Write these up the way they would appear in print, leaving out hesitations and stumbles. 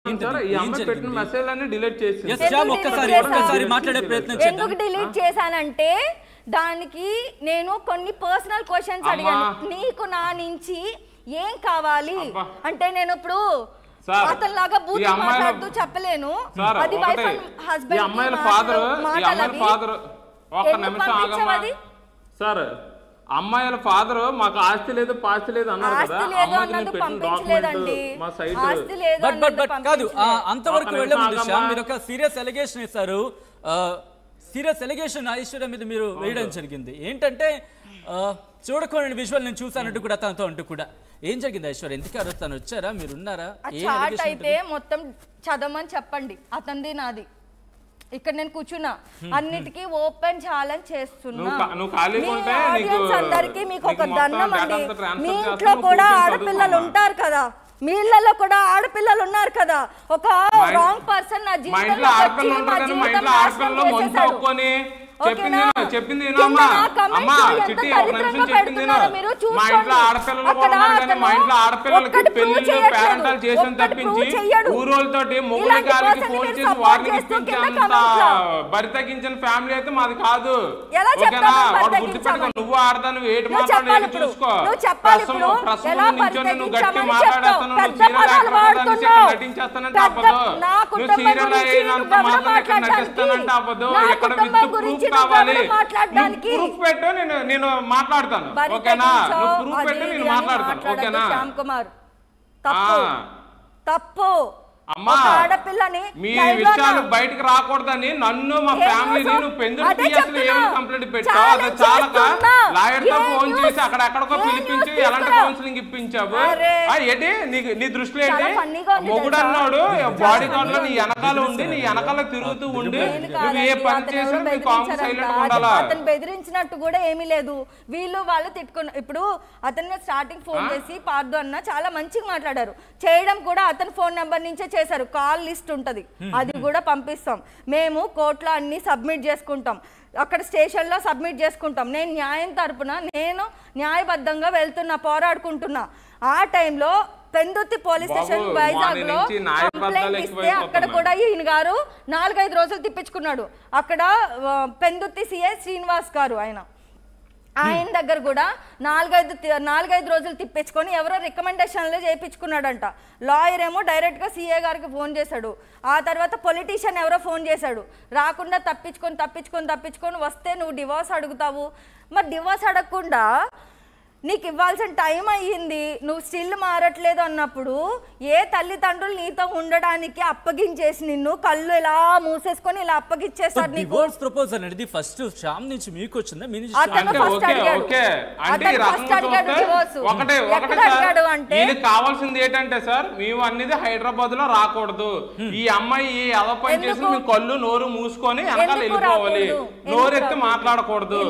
ఈ అమ్మాయి పెట్టిన మెసేజ్ అన్ని డిలీట్ చేసి ఒక్కసారి మాట్లాడే ప్రయత్నం చేద్దాం. ఎందుకు డిలీట్ చేశానంటే దానికి నేను కొన్ని పర్సనల్ క్వశ్చన్స్ అడిగాను. నీకు నా నుంచి ఏం కావాలి అంటే నేను ఇప్పుడు అతనిలాగా బూత్ మాట్లాడుతూ చెప్పలేను. అది వైఫ్ అండ్ హస్బెండ్ అమ్మాయిల ఫాదర్ ఒక్క నిమిషం ఆగమ్మా సార్. అమ్మాయిల ఫాదర్ మాకు ఆస్తి లేదు పాస్తి లేదు అన్నారు కదా, మా సైట్ కాదు. అంతవరకు వెళ్ళే ముందు మీరు ఒక సీరియస్ ఎలిగేషన్ ఇస్తారు. సీరియస్ ఎలిగేషన్ ఐశ్వర్య మీద మీరు వేయడం జరిగింది. ఏంటంటే చూడకూడని విజువల్ నేను చూసానంటూ కూడా తనతో అంటూ కూడా ఏం జరిగింది ఐశ్వర్య? ఎందుకు అరుస్తాను వచ్చారా మీరు ఉన్నారా? చాట్ అయితే మొత్తం చదవమని చెప్పండి, అతనిది నాది. ఇక్కడ నేను కూర్చున్నా అన్నిటికీ ఓపెన్ ఛాలెంజ్ చేస్తున్నా. అందరికి మీకు ఒక దండం అండి. మీ ఇంట్లో కూడా ఆడపిల్లలు ఉంటారు కదా, మీ ఇళ్లలో కూడా ఆడపిల్లలు ఉన్నారు కదా. ఒక రాంగ్ పర్సన్ నా జీవితంలో చెప్పింది మా ఇంట్లో ఆడపిల్లలు కూడా ఉన్నారు కానీ మా ఇంట్లో ఆడపిల్లలకి పెళ్లిళ్ళు పేరెంటాలు చేసిన తప్పించి ఊరోళ్ళతోటి మొగుడి గారికి ఫోన్ చేసి వారిని ఇప్పించేంత బరి తగ్గించిన ఫ్యామిలీ అయితే మాది కాదు. ఓకేనా? వాడు గుర్తు పెట్టుకో. నువ్వు ఆడదాను ఏటి మాట్లాడేది చూసుకో. నువ్వు గట్టి మాట్లాడేస్తాను, నువ్వు సీరియల్ నటించేస్తానంటే అవ్వదు. నువ్వు సీరియల్ అయినంత మాత్రం ఇక్కడ నటిస్తానంటే అవ్వదు. ఎక్కడ విత్ ప్రూఫ్ కావాలి. ప్రూఫ్ పెట్టు, నేను మాట్లాడతాను. ఓకేనా? నువ్వు ప్రూఫ్ పెట్టు, నేను మాట్లాడతాను. ఓకేనా? శ్యామ్ కుమార్ తప్పు. అమ్మా మీ విషయాలు బయటకు రాకూడదని నన్ను మా ఫ్యామిలీని నువ్వు పెందుకు ఏమైనా కంప్లైంట్ పెట్టావు. అది చాలక లాయర్ తో ఫోన్ చేసి అక్కడెక్కడికో పిలిపించి ఎలాంటి కౌన్సిలింగ్ ఇప్పించావు. ఏంటి నీ దృష్టిలో ఏంటి? మొగుడు అన్నాడు బాడీ గార్డ్ లో నీ వెనకాల ఉండి నీ వెనకాల తిరుగుతూ ఉండి నువ్వు ఏ పని చేసినా నీ కామ్ సైలెంట్ ఉండాలా? అతను బెదిరించినట్టు కూడా ఏమీ లేదు. వాళ్ళు తిట్టుకున్న ఇప్పుడు అతను స్టార్టింగ్ ఫోన్ చేసి పార్దు అన్న చాలా మంచిగా మాట్లాడారు. చేయడం కూడా అతని ఫోన్ నెంబర్ నుంచే చేశారు. కాల్ లిస్ట్ ఉంటది, అది కూడా పంపిస్తాం. మేము కోర్టులో అన్ని సబ్మిట్ చేసుకుంటాం, అక్కడ స్టేషన్ లో సబ్మిట్ చేసుకుంటాం. నేను న్యాయం తరపున నేను న్యాయబద్ధంగా వెళ్తున్నా, పోరాడుకుంటున్నా. ఆ టైంలో పెందుర్తి పోలీస్ స్టేషన్ వైజాగ్ లో కంప్లైంట్ ఇస్తే అక్కడ కూడా ఈయన గారు 4-5 రోజులు తిప్పించుకున్నాడు. అక్కడ పెందుర్తి సిఐ శ్రీనివాస్ గారు ఆయన దగ్గర కూడా 4-5 రోజులు తిప్పించుకొని ఎవరో రికమెండేషన్లు చేయించుకున్నాడంట. లాయర్ ఏమో డైరెక్ట్గా సిఏ గారికి ఫోన్ చేశాడు. ఆ తర్వాత పొలిటీషియన్ ఎవరో ఫోన్ చేశాడు. రాకుండా తప్పించుకొని వస్తే నువ్వు డివోర్స్ అడుగుతావు. మరి డివోర్స్ అడగకుండా నీకు ఇవ్వాల్సిన టైం అయ్యింది, నువ్వు స్టిల్ మారట్లేదు అన్నప్పుడు ఏ తల్లిదండ్రులు నీతో ఉండడానికి అప్పగించేసి నిన్ను కళ్ళు ఇలా మూసేసుకొని ఇలా అప్పగించేస్తారు. డివోర్స్ ప్రపోజల్ అనేది ఫస్ట్ శ్యామ్ నుంచి మీకు వచ్చిందా? కావాల్సింది ఏంటంటే సార్, మేము అనేది హైదరాబాద్ లో రాకూడదు. ఈ అమ్మాయి ఎలా పని చేసి మేము కళ్ళు నోరు మూసుకొని వెనకాల వెళ్ళిపోవాలి, నోరెత్తి మాట్లాడకూడదు.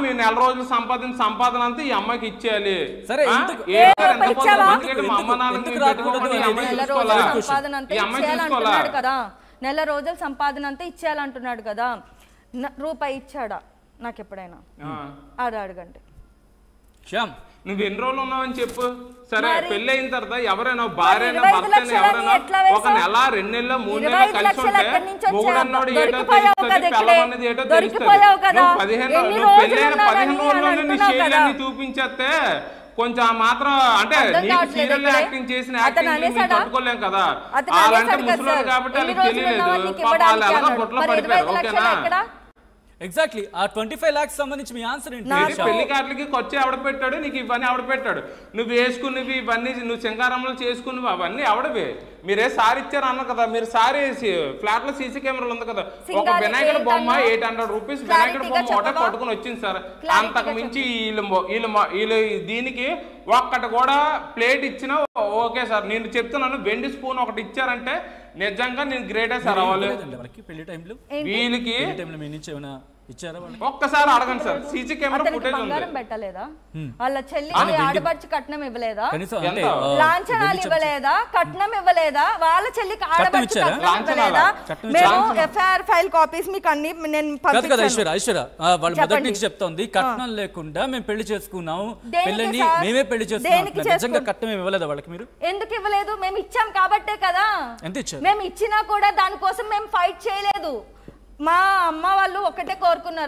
మేము 4 రోజులు సంపాదన అంతా ఈ అమ్మాయికి ఇచ్చేయాలి. సరే నెల రోజుల సంపాదన అంతా ఇచ్చేయాలంటున్నాడు కదా. రూపాయి ఇచ్చాడా నాకు ఎప్పుడైనా? అడగండి. నువ్వు ఎన్ని రోజులు ఉన్నావని చెప్పు. సరే పెళ్లి అయిన తర్వాత ఎవరైనా భార్యైనా భర్తైనా ఎవరైనా ఒక నెల 2 నెలలు 3 నెలలు కలిసి ఉంటే మొగుడన్నోడు ఏటో తెలుస్తుంది, పిల్లవన్నది ఏటో తెలుస్తుంది. నువ్వు 15 రోజుల్లోనే నీ శైలిని చూపించేస్తే కొంచెం మాత్రం అంటే నీకు సీరియల్ యాక్టింగ్ చేసిన యాక్టింగ్ తట్టుకోలేం కదా. వాళ్ళంటే ముసలోళ్ళు కాబట్టి వాళ్ళకి తెలియలేదు. వాళ్ళు ఎలాగో బుట్టలో పడిపోయారు. ఓకేనా? ఎగ్జాక్ట్లీ. ఆ 25 lakhs సంబంధించి మీ ఆన్సర్ ఏంటి? పెళ్లి కార్డులకి ఖర్చు ఎవడ పెట్టాడు, నీకు ఇవన్నీ ఎవడ పెట్టాడు, నువ్వు వేసుకున్నవి ఇవన్నీ నువ్వు సింగారంలో చేసుకున్నవి అవన్నీ ఎవడవే? మీరే సారీ ఇచ్చారు అన్నారు కదా. మీరు సారీ ఫ్లాట్ లో సీసీ కెమెరాలు ఉంది కదా, ఒక వినాయకుడు బొమ్మ 800 రూపీస్ వినాయకుడు బొమ్మ ఒకటే పట్టుకుని వచ్చింది సార్. అంతకు మించి వీళ్ళు దీనికి ఒక్కటి కూడా ప్లేట్ ఇచ్చినా ఓకే సార్. నేను చెప్తున్నాను, వెండి స్పూన్ ఒకటి ఇచ్చారంటే నిజంగా నేను గ్రేటే సార్. వాళ్ళు వీళ్ళకి ఇచ్చారా వాళ్ళకి? ఒక్కసారి అడగండి సార్, సీసీ కెమెరా అతనికి ఫుటేజ్ ఉంది. బంగారం పెట్టలేదా? వాళ్ళ చెల్లికి ఆడబడుచు కట్నం ఇవ్వలేదా? కనీసం అంటే లాంఛనాలు ఇవ్వలేదా? కట్నం ఇవ్వలేదా? వాళ్ళ చెల్లికి ఆడబడుచు కట్నం ఇవ్వలేదా? మేము ఎఫ్ఐఆర్ ఫైల్ కాపీస్ మీకు అన్ని నేను కాదు కదా ఐశ్వర్య వాళ్ళు మొదటి నుంచి చెప్తోంది కట్నం లేకుండా మేము పెళ్లి చేసుకున్నాము, పెళ్ళని మేమే పెళ్లి చేసుకున్నాం. నిజంగా కట్నం ఇవ్వలేదా వాళ్ళకి? మీరు ఎందుకు ఇవ్వలేదు? మేము ఇచ్చాం కాబట్టే కదా. ఎంత ఇచ్చారు? మేము ఇచ్చినా కూడా దానికోసం మేము ఫైట్ చేయలేదు. మా అమ్మ వాళ్ళు ఒకటే కోరుకున్నారు,